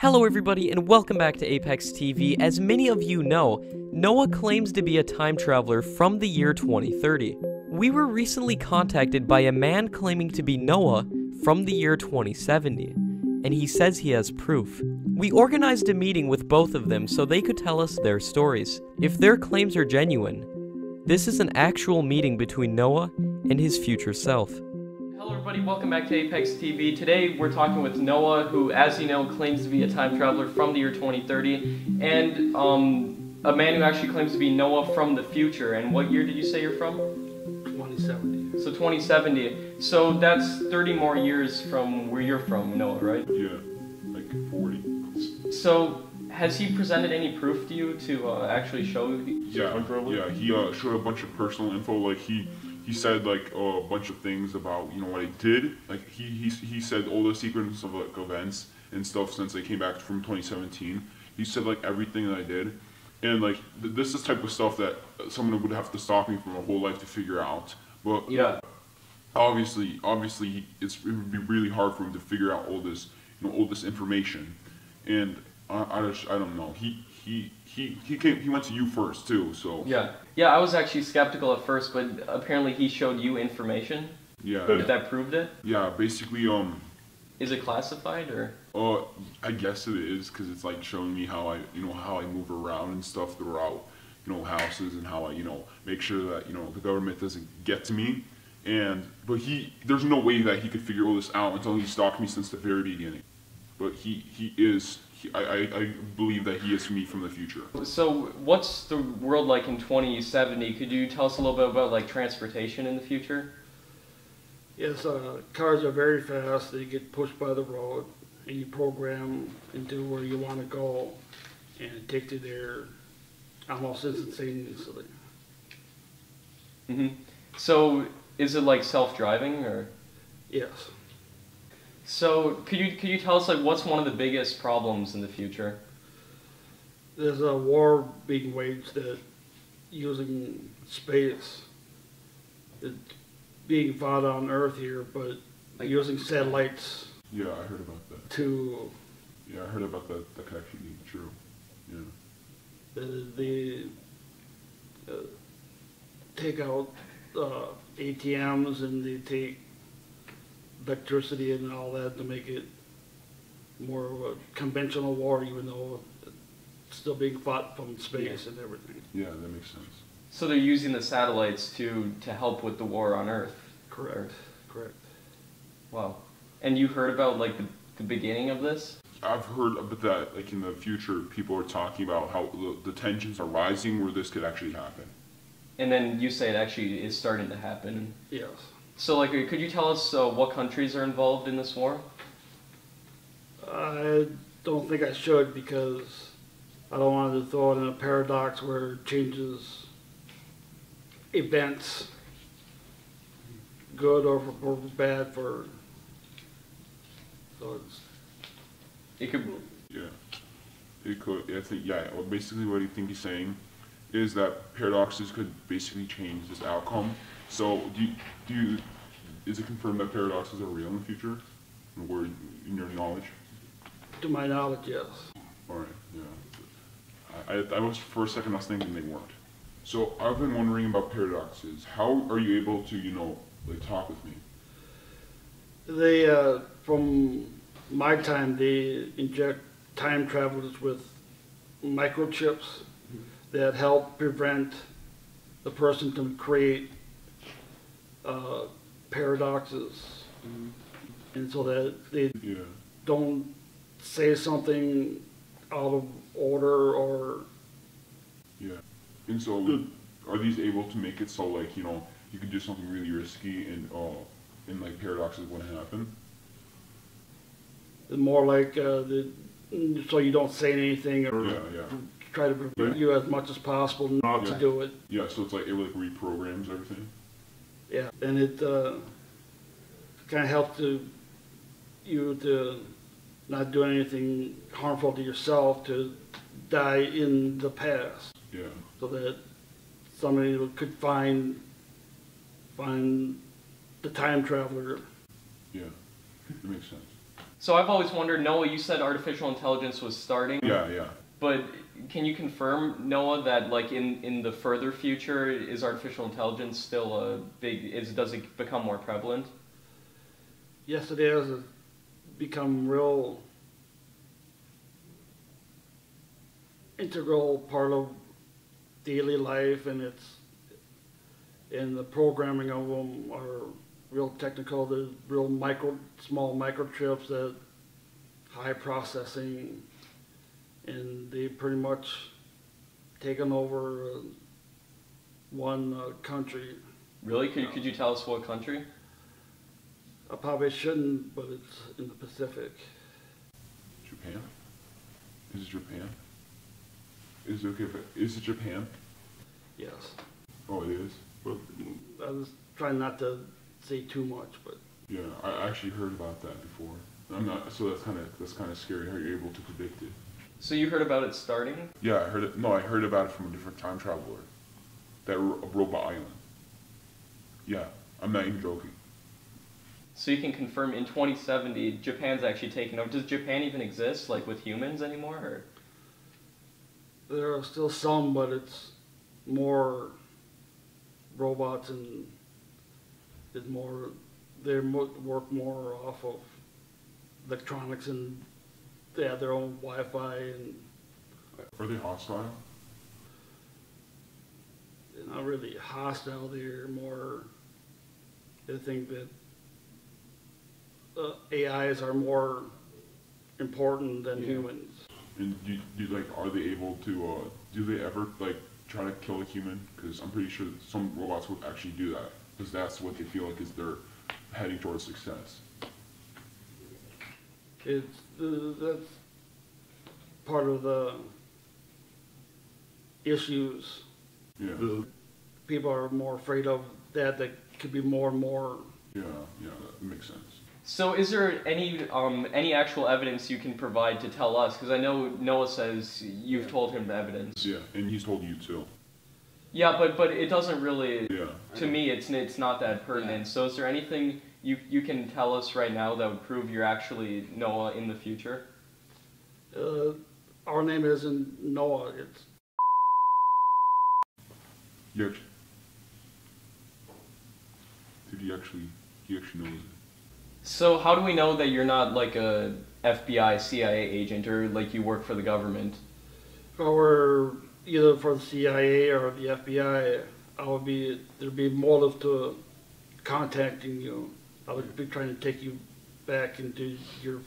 Hello everybody and welcome back to Apex TV. As many of you know, Noah claims to be a time traveler from the year 2030. We were recently contacted by a man claiming to be Noah from the year 2070, and he says he has proof. We organized a meeting with both of them so they could tell us their stories. If their claims are genuine, this is an actual meeting between Noah and his future self. Hello everybody, welcome back to Apex TV. Today we're talking with Noah, who, as you know, claims to be a time traveler from the year 2030, and a man who actually claims to be Noah from the future. And what year did you say you're from? 2070. So 2070. So that's 30 more years from where you're from, Noah, right? Yeah, like 40. So has he presented any proof to you to actually show you? Yeah, he showed a bunch of personal info. Like he said like a bunch of things about what I did. Like he said all the sequence of like events and stuff since I came back from 2017. He said like everything that I did, and like this is type of stuff that someone would have to stop me from a whole life to figure out. But Yeah. Obviously, it would be really hard for him to figure out all this, all this information, and I don't know. He went to you first too, so Yeah, I was actually skeptical at first, but apparently he showed you information. yeah, That proved it. yeah. Basically, Is it classified or? I guess it is because it's like showing me how how I move around and stuff throughout, houses, and how I, make sure that the government doesn't get to me. But there's no way that he could figure all this out until he stalked me since the very beginning. But I believe that he is me from the future. So what's the world like in 2070? Could you tell us a little bit about like transportation in the future? Yes, cars are very fast. They get pushed by the road, and you program into where you want to go, and it takes you there almost instantaneously. So is it like self-driving or? Yes. So could you tell us like what's one of the biggest problems in the future? There's a war being waged that using space. It's being fought on Earth here, but using satellites Yeah, I heard about that. to Yeah, I heard about that. That could actually be true. Yeah. they take out ATMs, and they take electricity and all that to make it more of a conventional war, even though it's still being fought from space and everything. Yeah, that makes sense. So they're using the satellites to help with the war on Earth. Correct. Correct. Wow. And you heard about like the beginning of this? I've heard about that, like in the future, people are talking about how the tensions are rising where this could actually happen. And then you say it actually is starting to happen. Yes. So like, could you tell us what countries are involved in this war? I don't think I should, because I don't want to throw it in a paradox where it changes events, good or bad for. So It could. Yeah, it could. I think basically what I think he's saying is that paradoxes could basically change this outcome. So is it confirmed that paradoxes are real in the future? Or in your knowledge? to my knowledge, yes. All right. Yeah. I was for a second I was thinking they weren't. So I've been wondering about paradoxes. How are you able to like talk with me? They, from my time, they inject time travelers with microchips that help prevent the person to create paradoxes, and so that they don't say something out of order or. Yeah. And so are these able to make it so like you could do something really risky and like paradoxes wouldn't happen? More like so you don't say anything, or try to prevent you as much as possible not to do it. Yeah, so it's like it like reprograms everything. Yeah, and it kind of helps you to not do anything harmful to yourself, to die in the past. Yeah. So that somebody could find the time traveler. Yeah, that makes sense. So I've always wondered, Noah, you said artificial intelligence was starting. Yeah. But can you confirm, Noah, that like in the further future, is artificial intelligence still a does it become more prevalent? Yes, it is. It's become real integral part of daily life, and the programming of them are real technical. There's real small microchips that high processing, and they pretty much taken over one country. Really? Could you tell us what country? I probably shouldn't, but it's in the Pacific. Japan? Is it Japan? Is it okay if is it Japan? Yes. Oh, it is? Well, I was trying not to say too much, but yeah, I actually heard about that before. I'm not, so that's kind of scary how you're able to predict it. So you heard about it starting? Yeah, I heard it. No, I heard about it from a different time traveler. That Robot Island. Yeah, I'm not even joking. So you can confirm in 2070, Japan's actually taken over. Does Japan even exist, like with humans anymore? Or? there are still some, but it's more robots and it's more, work more off of electronics, and they have their own Wi-Fi, and Are they hostile? they're not really hostile. They're more, they think that AIs are more important than humans. And are they able to, do they ever, like, try to kill a human? Because I'm pretty sure that some robots would actually do that, because that's what they feel like is they're heading towards success. That's part of the issues. Yeah. People are more afraid of that could be more and more. Yeah, that makes sense. So is there any actual evidence you can provide to tell us? Because I know Noah says you've told him the evidence. Yeah, and he's told you too. Yeah, but it doesn't really. Yeah. To me, it's not that pertinent. So is there anything you can tell us right now that would prove you're actually Noah in the future? Our name isn't Noah. It's Did he actually knows it? So how do we know that you're not like a FBI, CIA agent, or like you work for the government? if I were either for the CIA or the FBI, there'd be motive to contacting you. I would be trying to take you back into your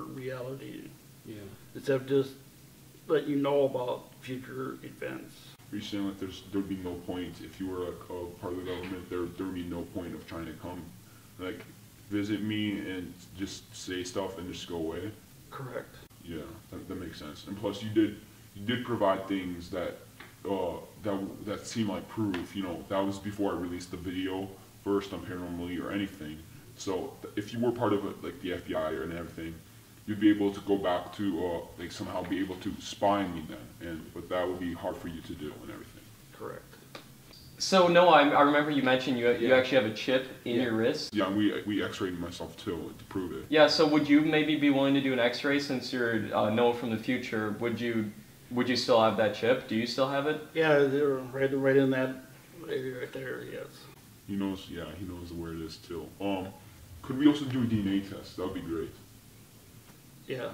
reality. Yeah. Instead of just let you know about future events. Are you saying that there'd be no point if you were like a part of the government? There would be no point of trying to come, like, visit me and just say stuff and just go away? Correct. Yeah, that makes sense. And plus, you did provide things that seem like proof. You know, that was before I released the video first on Paranormally or anything. So if you were part of it, like the FBI and everything, you'd be able to go back to like somehow be able to spy on me then, but that would be hard for you to do and everything. Correct. So Noah, I remember you mentioned you actually have a chip in your wrist. Yeah, and we X-rayed myself too to prove it. Yeah, so would you maybe be willing to do an X-ray since you're Noah from the future? Would you still have that chip? Do you still have it? Yeah, they're right in that area right there. Yes. He knows. Yeah, he knows where it is too. Could we also do a DNA test? That would be great. Yeah.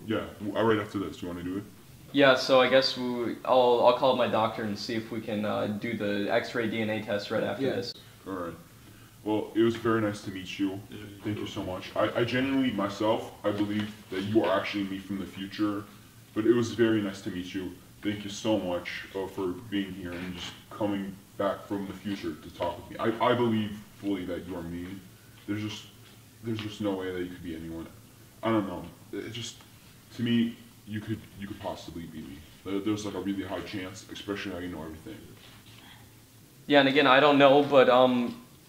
Yeah, right after this. Do you want to do it? Yeah, so I guess I'll call up my doctor and see if we can do the X-ray DNA test right after this. All right. Well, it was very nice to meet you. Thank you so much. I genuinely, myself, I believe that you are actually me from the future, but it was very nice to meet you. Thank you so much for being here and just coming back from the future to talk with me. I believe fully that you are me. There's just no way that you could be anyone. I don't know. It just, to me, you could possibly be me. There's like a really high chance, especially how you know everything. Yeah, and again, I don't know, but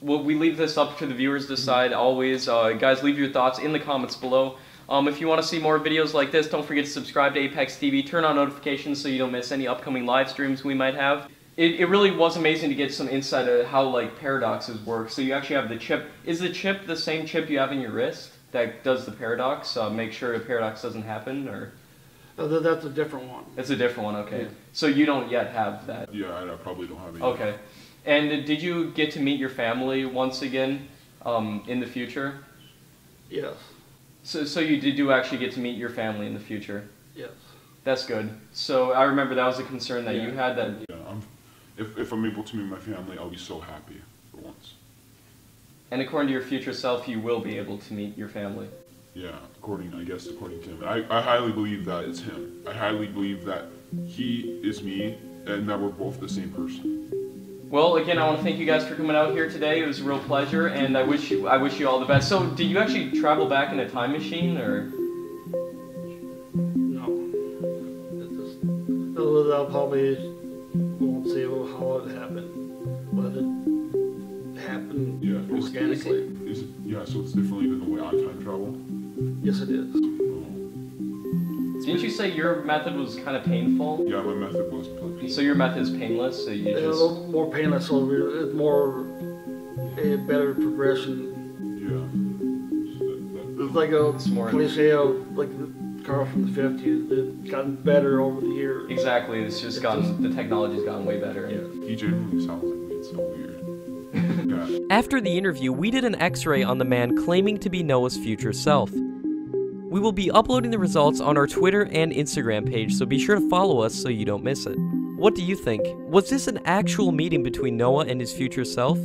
we leave this up to the viewers to decide always. Guys, leave your thoughts in the comments below. If you want to see more videos like this, don't forget to subscribe to Apex TV. Turn on notifications so you don't miss any upcoming live streams we might have. It really was amazing to get some insight of how like paradoxes work. So you actually have the chip. Is the chip the same chip you have in your wrist? that does the paradox, make sure a paradox doesn't happen, or? That's a different one. It's a different one, okay. Yeah. So you don't yet have that? Yeah, I probably don't have any. Okay. And did you get to meet your family once again in the future? Yes. So you do actually get to meet your family in the future? Yes. That's good. So I remember that was a concern that you had, that... Yeah, if I'm able to meet my family, I'll be so happy for once. And according to your future self, you will be able to meet your family? Yeah, according to him. I highly believe that it's him. I highly believe that he is me and that we're both the same person. Well, again, I want to thank you guys for coming out here today. It was a real pleasure, and I wish you all the best. So, do you actually travel back in a time machine, or? No. I'll probably won't say how it happened, but it happened organically. So it's differently than the way I time travel? Yes, it is. Didn't you say your method was kind of painful? Yeah, my method was painful. So your method is painless, so you It's a just... little more painless, so it's more a better progression. Yeah. It's like It's more- cliche of like the car from the 50s. It's gotten better over the years. Exactly, it's just gotten, the technology's gotten way better. Yeah. He genuinely sounds like me, it's so weird. Yeah. After the interview, we did an x-ray on the man claiming to be Noah's future self. We will be uploading the results on our Twitter and Instagram page, so be sure to follow us so you don't miss it. What do you think? Was this an actual meeting between Noah and his future self?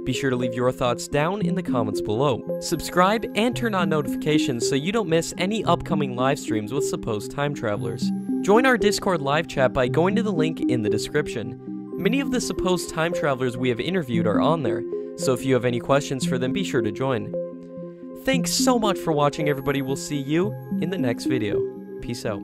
Be sure to leave your thoughts down in the comments below. Subscribe and turn on notifications so you don't miss any upcoming live streams with supposed time travelers. Join our Discord live chat by going to the link in the description. Many of the supposed time travelers we have interviewed are on there, so if you have any questions for them, be sure to join. Thanks so much for watching, everybody. We'll see you in the next video. Peace out.